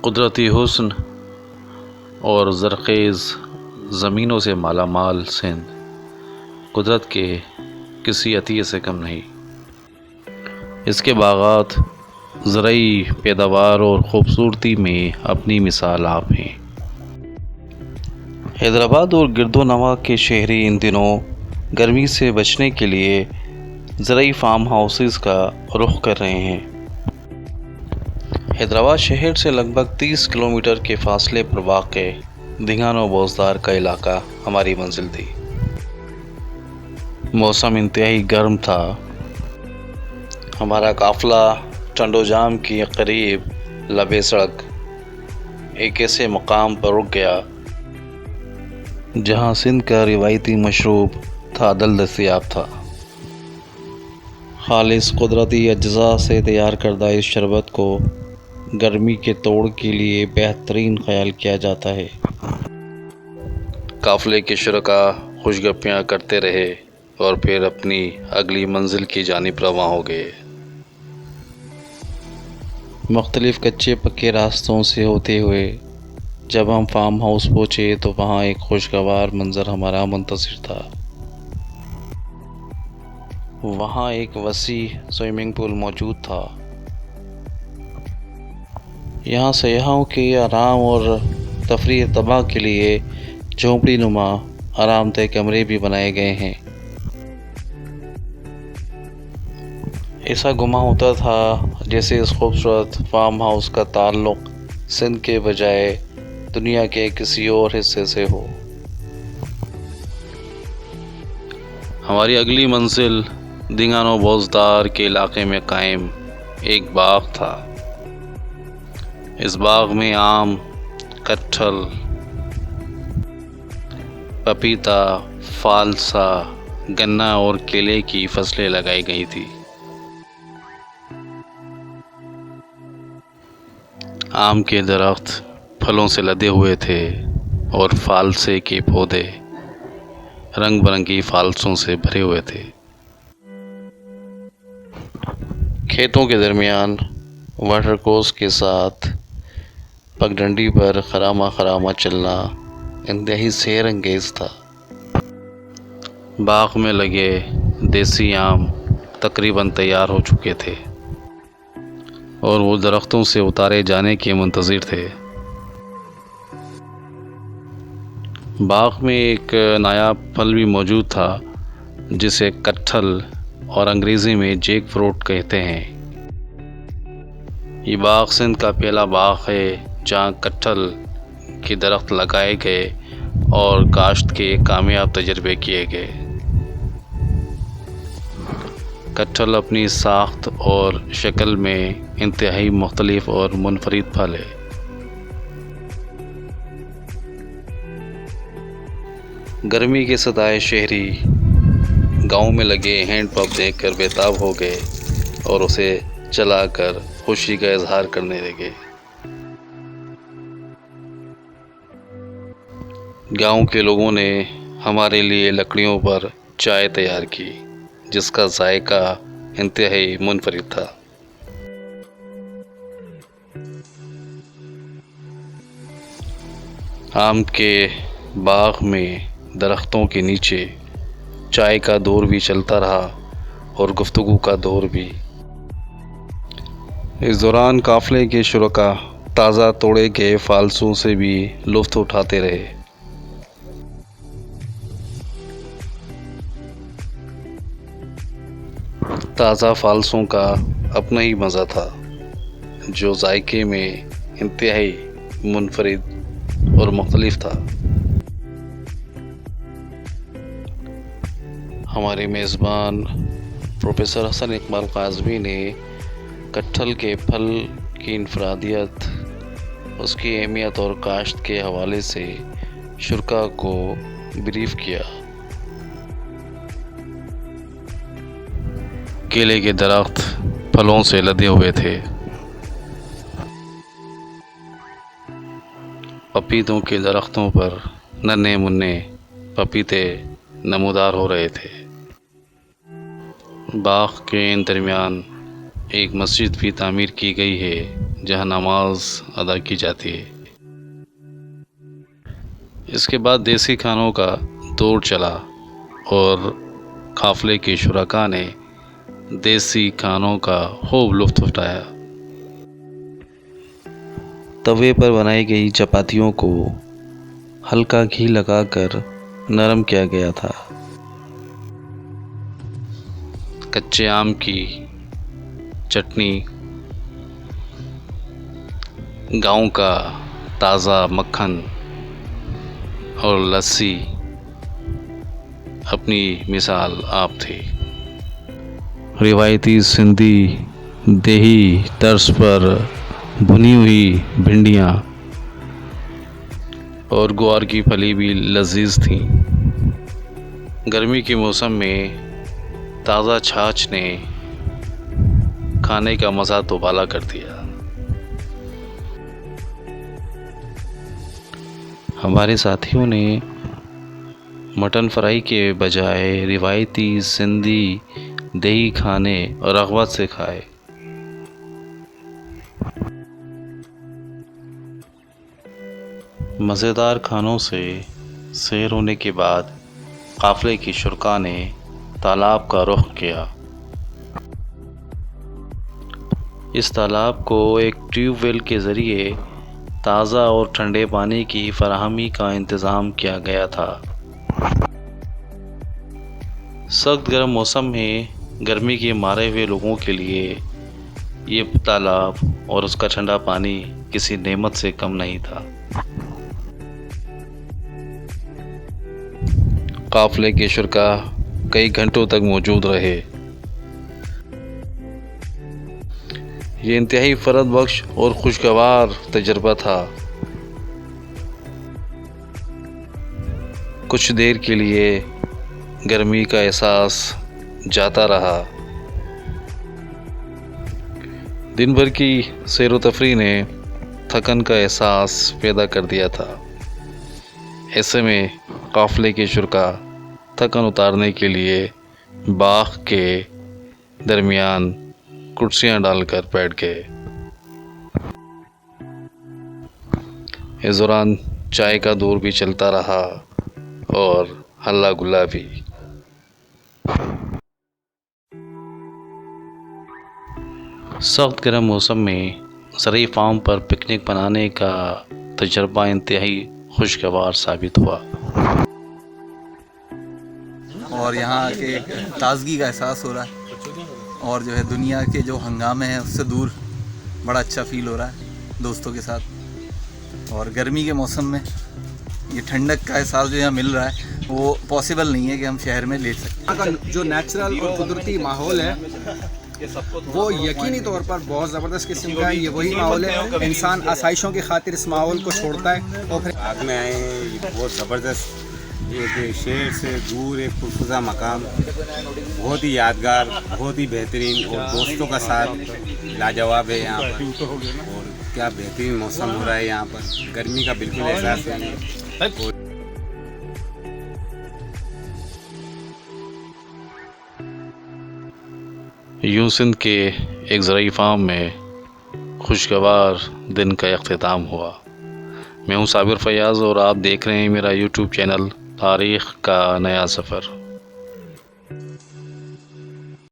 قدرتی حسن اور زرخیز زمینوں سے مالا مال سندھ قدرت کے کسی عطیے سے کم نہیں۔ اس کے باغات زرعی پیداوار اور خوبصورتی میں اپنی مثال آپ ہیں۔ حیدرآباد اور گرد و نواح کے شہری ان دنوں گرمی سے بچنے کے لیے زرعی فارم ہاؤسز کا رخ کر رہے ہیں۔ حیدرآباد شہر سے لگ بھگ 30 کلومیٹر کے فاصلے پر واقع دھنگان و بوزدار کا علاقہ ہماری منزل تھی۔ موسم انتہائی گرم تھا۔ ہمارا قافلہ ٹنڈو جام کے قریب لبِ سڑک ایک ایسے مقام پر رک گیا جہاں سندھ کا روایتی مشروب تھادل دستیاب تھا۔ خالص قدرتی اجزاء سے تیار کردہ اس شربت کو گرمی کے توڑ کے لیے بہترین خیال کیا جاتا ہے۔ قافلے کے شرکاء خوش گپیاں کرتے رہے اور پھر اپنی اگلی منزل کی جانب رواں ہو گئے۔ مختلف کچے پکے راستوں سے ہوتے ہوئے جب ہم فارم ہاؤس پہنچے تو وہاں ایک خوشگوار منظر ہمارا منتظر تھا۔ وہاں ایک وسیع سوئمنگ پول موجود تھا۔ یہاں سیاحوں کے آرام اور تفریح طبع کے لیے جھونپڑی نما آرام دہ کمرے بھی بنائے گئے ہیں۔ ایسا گمان ہوتا تھا جیسے اس خوبصورت فارم ہاؤس کا تعلق سندھ کے بجائے دنیا کے کسی اور حصے سے ہو۔ ہماری اگلی منزل دھنگان و بوزدار کے علاقے میں قائم ایک باغ تھا۔ اس باغ میں آم، کٹہل، پپیتا، فالسا، گنا اور کیلے کی فصلیں لگائی گئی تھی۔ آم کے درخت پھلوں سے لدے ہوئے تھے اور فالسے کے پودے رنگ برنگی فالسوں سے بھرے ہوئے تھے۔ کھیتوں کے درمیان واٹر کورس کے ساتھ پگڈنڈی پر خرامہ چلنا انتہائی سیر انگیز تھا۔ باغ میں لگے دیسی آم تقریباً تیار ہو چکے تھے اور وہ درختوں سے اتارے جانے کے منتظر تھے۔ باغ میں ایک نایاب پھل بھی موجود تھا جسے کٹہل اور انگریزی میں جیک فروٹ کہتے ہیں۔ یہ باغ سندھ کا پہلا باغ ہے جہاں کٹہل کے درخت لگائے گئے اور کاشت کے کامیاب تجربے کیے گئے۔ کٹہل اپنی ساخت اور شکل میں انتہائی مختلف اور منفرد پھل ہے۔ گرمی کے ستائے شہری گاؤں میں لگے ہینڈ پمپ دیکھ کر بےتاب ہو گئے اور اسے چلا کر خوشی کا اظہار کرنے لگے۔ گاؤں کے لوگوں نے ہمارے لیے لکڑیوں پر چائے تیار کی جس کا ذائقہ انتہائی منفرد تھا۔ آم کے باغ میں درختوں کے نیچے چائے کا دور بھی چلتا رہا اور گفتگو کا دور بھی۔ اس دوران قافلے کے شرکاء تازہ توڑے گئے فالسوں سے بھی لطف اٹھاتے رہے۔ تازہ فالسوں کا اپنا ہی مزہ تھا جو ذائقے میں انتہائی منفرد اور مختلف تھا۔ ہمارے میزبان پروفیسر حسن اقبال قاظمی نے کٹہل کے پھل کی انفرادیت، اس کی اہمیت اور کاشت کے حوالے سے شرکاء کو بریف کیا۔ کیلے کے درخت پھلوں سے لدے ہوئے تھے۔ پپیتوں کے درختوں پر ننھے منھے پپیتے نمودار ہو رہے تھے۔ باغ کے درمیان ایک مسجد بھی تعمیر کی گئی ہے جہاں نماز ادا کی جاتی ہے۔ اس کے بعد دیسی کھانوں کا دور چلا اور قافلے کے شرکاء نے دیسی کھانوں کا خوب لطف اٹھایا۔ توے پر بنائی گئی چپاتیوں کو ہلکا گھی لگا کر نرم کیا گیا تھا۔ کچے آم کی چٹنی، گاؤں کا تازہ مکھن اور لسی اپنی مثال آپ تھی۔ روایتی سندھی دیہی طرز پر بھنی ہوئی بھنڈیاں اور گوار کی پھلی بھی لذیذ تھیں۔ گرمی کے موسم میں تازہ چھاچھ نے کھانے کا مزہ دوبالا کر دیا۔ ہمارے ساتھیوں نے مٹن فرائی کے بجائے روایتی سندھی دیہی کھانے رغبت سے کھائے۔ مزیدار کھانوں سے سیر ہونے کے بعد قافلے کی شرکاء نے تالاب کا رخ کیا۔ اس تالاب کو ایک ٹیوب ویل کے ذریعے تازہ اور ٹھنڈے پانی کی فراہمی کا انتظام کیا گیا تھا۔ سخت گرم موسم میں گرمی کے مارے ہوئے لوگوں کے لیے یہ تالاب اور اس کا ٹھنڈا پانی کسی نعمت سے کم نہیں تھا۔ قافلے کے شرکاء کئی گھنٹوں تک موجود رہے۔ یہ انتہائی فرحت بخش اور خوشگوار تجربہ تھا۔ کچھ دیر کے لیے گرمی کا احساس جاتا رہا۔ دن بھر کی سیر و تفریح نے تھکن کا احساس پیدا کر دیا تھا۔ ایسے میں قافلے کے شرکاء تھکن اتارنے کے لیے باغ کے درمیان کرسیاں ڈال کر بیٹھ گئے۔ اس دوران چائے کا دور بھی چلتا رہا اور ہلا گلا بھی۔ سخت گرم موسم میں زرعی فارم پر پکنک منانے کا تجربہ انتہائی خوشگوار ثابت ہوا۔ اور یہاں کے تازگی کا احساس ہو رہا ہے، اور جو ہے دنیا کے جو ہنگامے ہیں اس سے دور بڑا اچھا فیل ہو رہا ہے دوستوں کے ساتھ۔ اور گرمی کے موسم میں یہ ٹھنڈک کا احساس جو یہاں مل رہا ہے وہ پاسبل نہیں ہے کہ ہم شہر میں لے سکیں۔ یہاں کا جو نیچرل اور قدرتی ماحول ہے وہ یقینی طور پر بہت زبردست قسم کا ہے۔ یہ وہی ماحول ہے، انسان آسائشوں کی خاطر اس ماحول کو چھوڑتا ہے اور پھر آگ میں آئے ہیں۔ یہ بہت زبردست، ایک شہر سے دور ایک پرفضا مقام، بہت ہی یادگار، بہت ہی بہترین، اور دوستوں کا ساتھ لاجواب ہے یہاں پر۔ اور کیا بہترین موسم ہو رہا ہے یہاں پر، گرمی کا بالکل احساس نہیں ہے۔ یوں سندھ کے ایک زرعی فارم میں خوشگوار دن کا اختتام ہوا۔ میں ہوں صابر فیاض اور آپ دیکھ رہے ہیں میرا یوٹیوب چینل تاریخ کا نیا سفر۔